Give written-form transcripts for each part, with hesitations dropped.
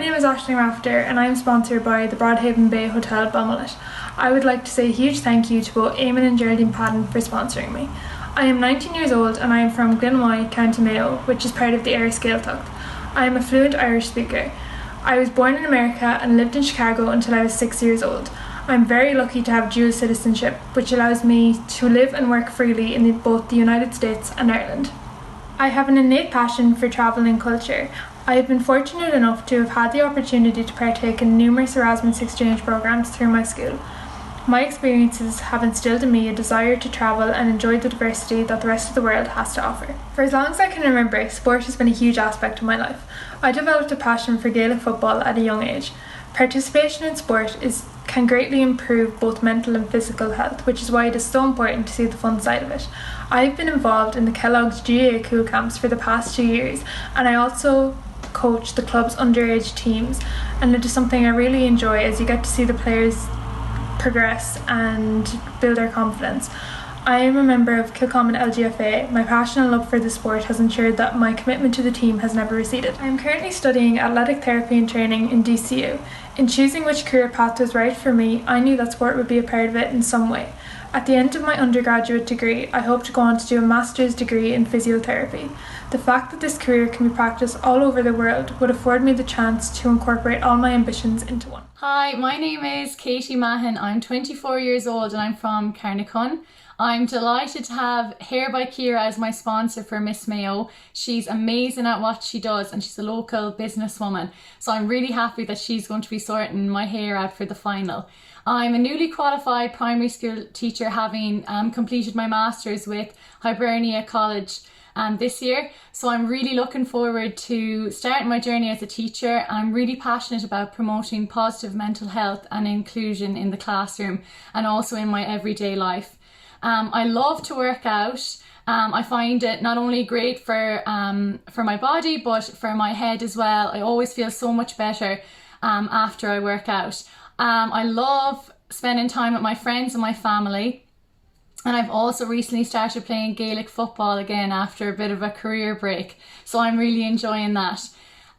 name is Ashling Rafter and I am sponsored by the Broadhaven Bay Hotel Beaumont. I would like to say a huge thank you to both Eamon and Geraldine Padden for sponsoring me. I am 19 years old and I am from Glenmoy, County Mayo, which is part of the Irish Gaeltacht. I am a fluent Irish speaker. I was born in America and lived in Chicago until I was 6 years old. I'm very lucky to have dual citizenship, which allows me to live and work freely in both the United States and Ireland. I have an innate passion for travel and culture. I have been fortunate enough to have had the opportunity to partake in numerous Erasmus exchange programs through my school. My experiences have instilled in me a desire to travel and enjoy the diversity that the rest of the world has to offer. For as long as I can remember, sport has been a huge aspect of my life. I developed a passion for Gaelic football at a young age. Participation in sport can greatly improve both mental and physical health, which is why it is so important to see the fun side of it. I've been involved in the Kellogg's GAA Cool Camps for the past 2 years, and I also coach the club's underage teams, and it is something I really enjoy as you get to see the players progress and build their confidence. I am a member of Kilcommon LGFA. My passion and love for the sport has ensured that my commitment to the team has never receded. I am currently studying athletic therapy and training in DCU. In choosing which career path was right for me, I knew that sport would be a part of it in some way. At the end of my undergraduate degree, I hope to go on to do a master's degree in physiotherapy. The fact that this career can be practiced all over the world would afford me the chance to incorporate all my ambitions into one. Hi, my name is Katie Mahan. I'm 24 years old and I'm from Carnacon. I'm delighted to have Hair by Kira as my sponsor for Miss Mayo. She's amazing at what she does and she's a local businesswoman. So I'm really happy that she's going to be sorting my hair out for the final. I'm a newly qualified primary school teacher, having completed my master's with Hibernia College this year. So I'm really looking forward to starting my journey as a teacher. I'm really passionate about promoting positive mental health and inclusion in the classroom and also in my everyday life. I love to work out. I find it not only great for my body but for my head as well. I always feel so much better after I work out. I love spending time with my friends and my family, and I've also recently started playing Gaelic football again after a bit of a career break, so I'm really enjoying that.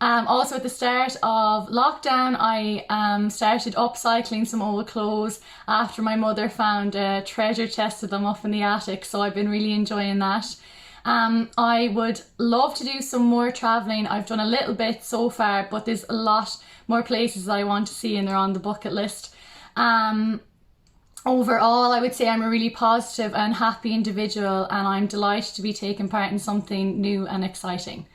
Also at the start of lockdown, I started upcycling some old clothes after my mother found a treasure chest of them up in the attic, so I've been really enjoying that. I would love to do some more travelling. I've done a little bit so far, but there's a lot more places that I want to see and they're on the bucket list. Overall, I would say I'm a really positive and happy individual, and I'm delighted to be taking part in something new and exciting.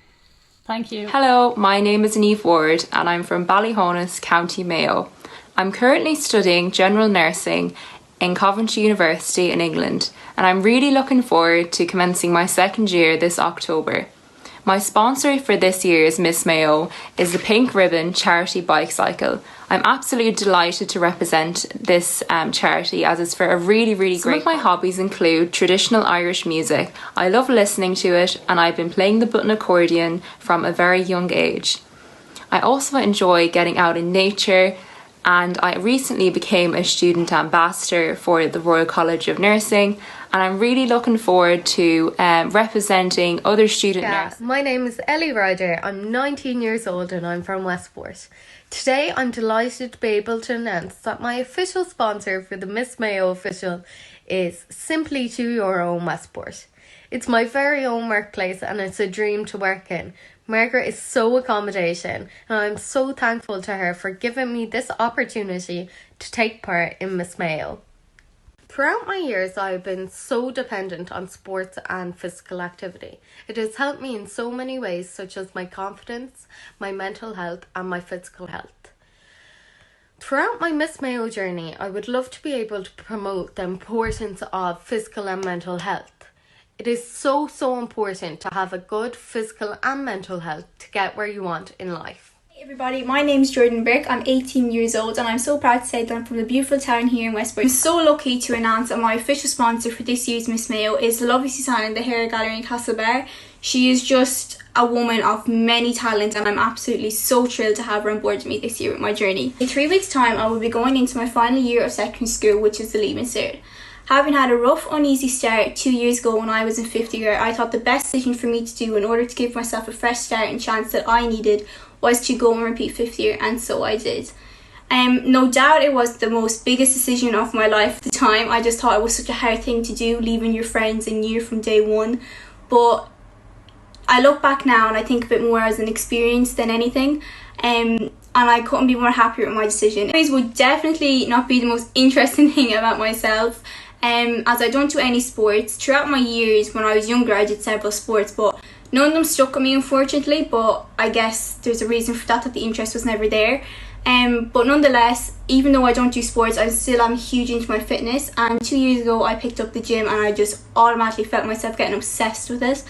Thank you. Hello, my name is Niamh Ward and I'm from Ballyhonus, County Mayo. I'm currently studying general nursing in Coventry University in England, and I'm really looking forward to commencing my second year this October. My sponsor for this year's Miss Mayo is the Pink Ribbon Charity Bike Cycle. I'm absolutely delighted to represent this charity, as it's for a really great. Some of my hobbies include traditional Irish music. I love listening to it and I've been playing the button accordion from a very young age. I also enjoy getting out in nature, and I recently became a student ambassador for the Royal College of Nursing, and I'm really looking forward to representing other student nurses. My name is Ellie Ryder. I'm 19 years old and I'm from Westport. Today I'm delighted to be able to announce that my official sponsor for the Miss Mayo official is Simply to Your Own Westport. It's my very own workplace and it's a dream to work in. Margaret is so accommodating and I'm so thankful to her for giving me this opportunity to take part in Miss Mayo. Throughout my years, I have been so dependent on sports and physical activity. It has helped me in so many ways, such as my confidence, my mental health and my physical health. Throughout my Miss Mayo journey, I would love to be able to promote the importance of physical and mental health. It is so important to have a good physical and mental health to get where you want in life. Hey everybody, my name's Jordan Burke. I'm 18 years old and I'm so proud to say that I'm from the beautiful town here in Westport. I'm so lucky to announce that my official sponsor for this year's Miss Mayo is the lovely Susanna in the Hair Gallery in Castlebar. She is just a woman of many talents and I'm absolutely so thrilled to have her on board with me this year with my journey. In 3 weeks time I will be going into my final year of secondary school, which is the Leaving Cert. Having had a rough, uneasy start 2 years ago when I was in 5th year, I thought the best decision for me to do in order to give myself a fresh start and chance that I needed was to go and repeat 5th year, and so I did. No doubt it was the most biggest decision of my life at the time. I just thought it was such a hard thing to do, leaving your friends and you from day one. But I look back now and I think of it more as an experience than anything. And I couldn't be more happier with my decision. It would definitely not be the most interesting thing about myself. As I don't do any sports. Throughout my years when I was younger I did several sports, but none of them stuck with me, unfortunately. But I guess there's a reason for that the interest was never there. But nonetheless, even though I don't do sports, I still am huge into my fitness, and 2 years ago I picked up the gym and I just automatically felt myself getting obsessed with it.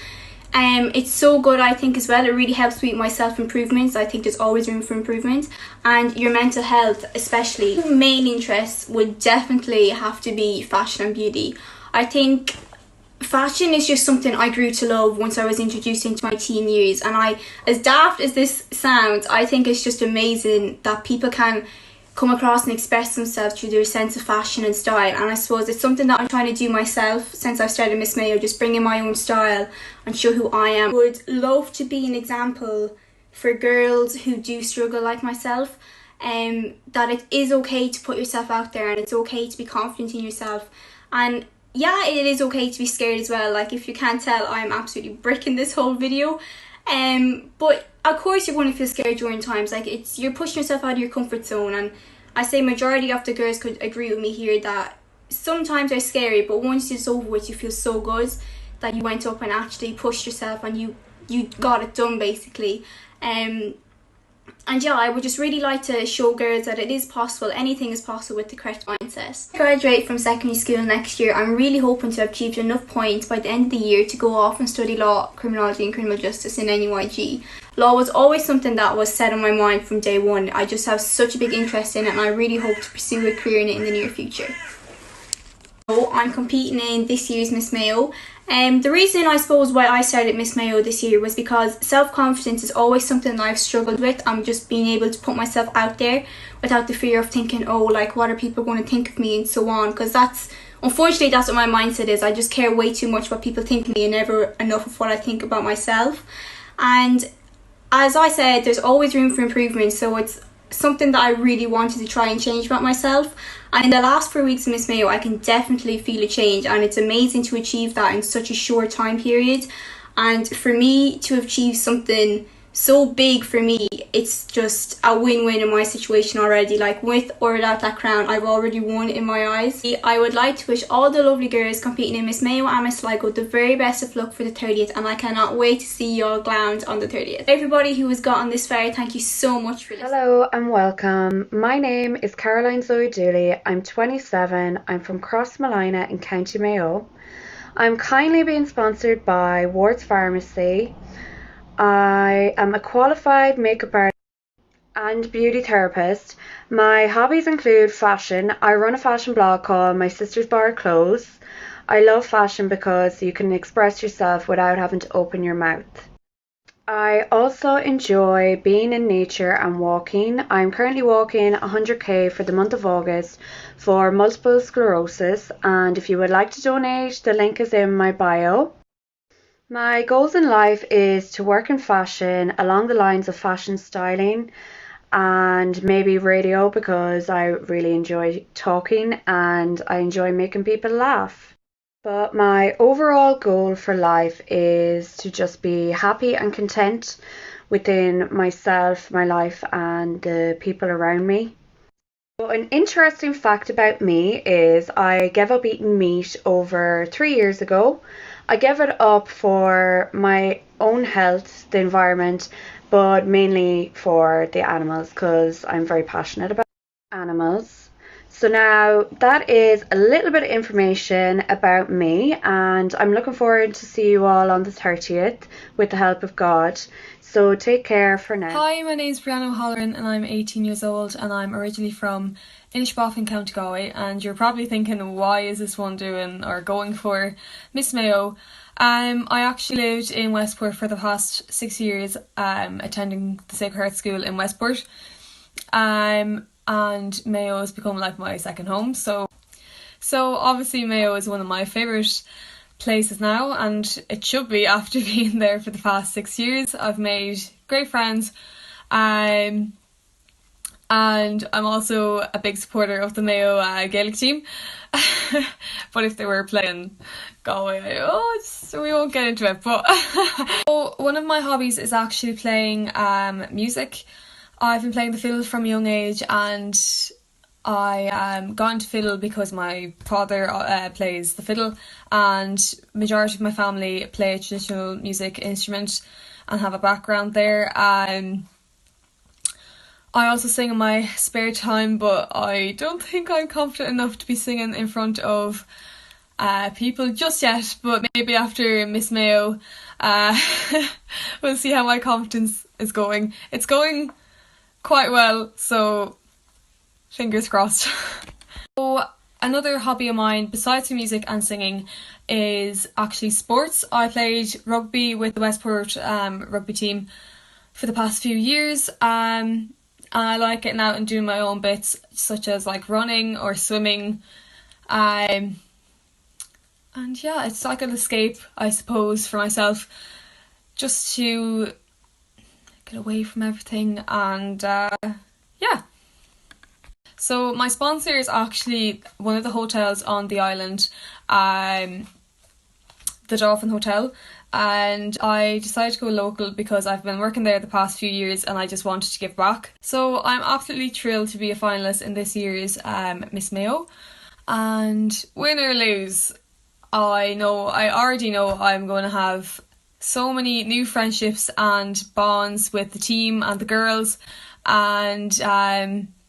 It's so good, I think, as well. It really helps me with my self-improvements. I think there's always room for improvement, and your mental health especially. Main interests would definitely have to be fashion and beauty. I think fashion is just something I grew to love once I was introduced into my teen years, and as daft as this sounds, I think it's just amazing that people can come across and express themselves through their sense of fashion and style. And I suppose it's something that I'm trying to do myself since I've started Miss Mayo, just bring in my own style and show who I am. I would love to be an example for girls who do struggle like myself, that it is okay to put yourself out there, and it's okay to be confident in yourself. And yeah, it is okay to be scared as well. Like, if you can't tell, I'm absolutely bricking this whole video. But of course you're going to feel scared during times. Like, you're pushing yourself out of your comfort zone, and I say majority of the girls could agree with me here that sometimes they're scary, but once it's over with, you feel so good that you went up and actually pushed yourself and you got it done, basically. And yeah, I would just really like to show girls that it is possible. Anything is possible with the correct mindset. I graduate from secondary school next year. I'm really hoping to have achieved enough points by the end of the year to go off and study law, criminology and criminal justice in NUIG. Law was always something that was set on my mind from day one. I just have such a big interest in it, and I really hope to pursue a career in it in the near future. So I'm competing in this year's Miss Mayo. The reason, I suppose, why I started Miss Mayo this year was because self-confidence is always something that I've struggled with. I'm just being able to put myself out there without the fear of thinking, oh, like, what are people going to think of me and so on, because unfortunately that's what my mindset is. I just care way too much what people think of me and never enough of what I think about myself. And as I said, there's always room for improvement, so it's something that I really wanted to try and change about myself. And in the last 4 weeks of Miss Mayo, I can definitely feel a change, and it's amazing to achieve that in such a short time period. And for me to achieve something so big, for me, it's just a win-win in my situation already. Like, with or without that crown, I've already won in my eyes. I would like to wish all the lovely girls competing in Miss Mayo and Miss Sligo the very best of luck for the 30th, and I cannot wait to see y'all gowns on the 30th. Everybody who has gotten this far, thank you so much for listening. Hello and welcome. My name is Caroline Zoe Dooley. I'm 27. I'm from Crossmolina in County Mayo. I'm kindly being sponsored by Ward's Pharmacy. I am a qualified makeup artist and beauty therapist. My hobbies include fashion. I run a fashion blog called My Sister's Bar Clothes. I love fashion because you can express yourself without having to open your mouth. I also enjoy being in nature and walking. I'm currently walking 100k for the month of August for multiple sclerosis, and if you would like to donate, the link is in my bio. My goals in life is to work in fashion along the lines of fashion styling and maybe radio, because I really enjoy talking and I enjoy making people laugh. But my overall goal for life is to just be happy and content within myself, my life, and the people around me. But an interesting fact about me is I gave up eating meat over 3 years ago. I gave it up for my own health, the environment, but mainly for the animals, because I'm very passionate about animals. So now that is a little bit of information about me, and I'm looking forward to see you all on the 30th with the help of God. So take care for now. Hi, my name's Brianna Holleran and I'm 18 years old and I'm originally from Inishbofin, County Galway, and you're probably thinking, why is this one doing or going for Miss Mayo? I actually lived in Westport for the past 6 years, attending the Sacred Heart School in Westport, and Mayo has become like my second home. So obviously Mayo is one of my favourite places now, and it should be after being there for the past 6 years. I've made great friends, And I'm also a big supporter of the Mayo Gaelic team. But if they were playing Galway, we won't get into it. But so one of my hobbies is actually playing music. I've been playing the fiddle from a young age, and I got into fiddle because my father plays the fiddle, and majority of my family play a traditional music instrument and have a background there. I also sing in my spare time, but I don't think I'm confident enough to be singing in front of people just yet. But maybe after Miss Mayo, we'll see how my confidence is going. It's going quite well, so fingers crossed. So another hobby of mine, besides the music and singing, is actually sports. I played rugby with the Westport rugby team for the past few years. And I like getting out and doing my own bits, such as like running or swimming. And yeah, it's like an escape, I suppose, for myself, just to get away from everything. And yeah. So my sponsor is actually one of the hotels on the island, the Dolphin Hotel. And I decided to go local because I've been working there the past few years and I just wanted to give back. So I'm absolutely thrilled to be a finalist in this year's Miss Mayo. And win or lose, I already know I'm going to have so many new friendships and bonds with the team and the girls. And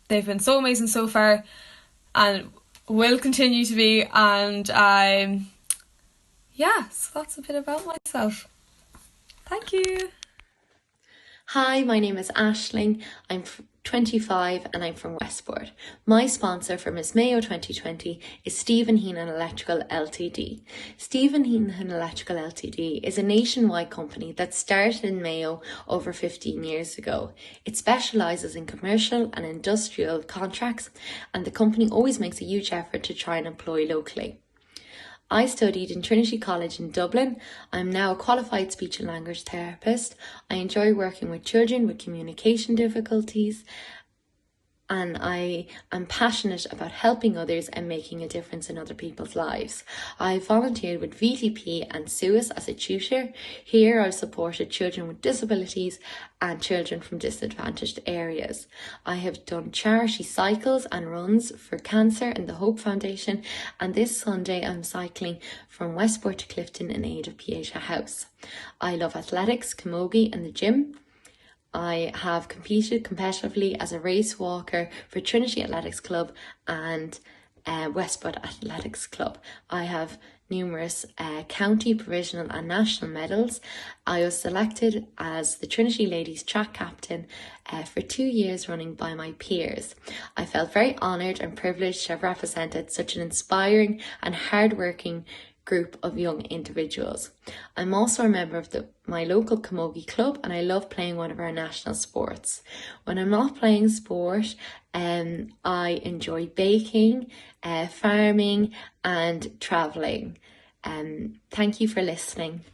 they've been so amazing so far and will continue to be. And yeah, so that's a bit about myself. Thank you. Hi, my name is Ashling. I'm 25 and I'm from Westport. My sponsor for Miss Mayo 2020 is Stephen Heenan Electrical Ltd. Stephen Heenan Electrical Ltd is a nationwide company that started in Mayo over 15 years ago. It specialises in commercial and industrial contracts, and the company always makes a huge effort to try and employ locally. I studied in Trinity College in Dublin. I'm now a qualified speech and language therapist. I enjoy working with children with communication difficulties, and I am passionate about helping others and making a difference in other people's lives. I volunteered with VTP and SUAS as a tutor. Here I've supported children with disabilities and children from disadvantaged areas. I have done charity cycles and runs for cancer in the Hope Foundation, and this Sunday I'm cycling from Westport to Clifton in aid of Pieta House. I love athletics, camogie and the gym. I have competed competitively as a race walker for Trinity Athletics Club and Westport Athletics Club. I have numerous county, provisional and national medals. I was selected as the Trinity Ladies track captain for 2 years running by my peers. I felt very honoured and privileged to have represented such an inspiring and hard-working group of young individuals. I'm also a member of my local camogie club, and I love playing one of our national sports. When I'm not playing sport, I enjoy baking, farming and travelling. Thank you for listening.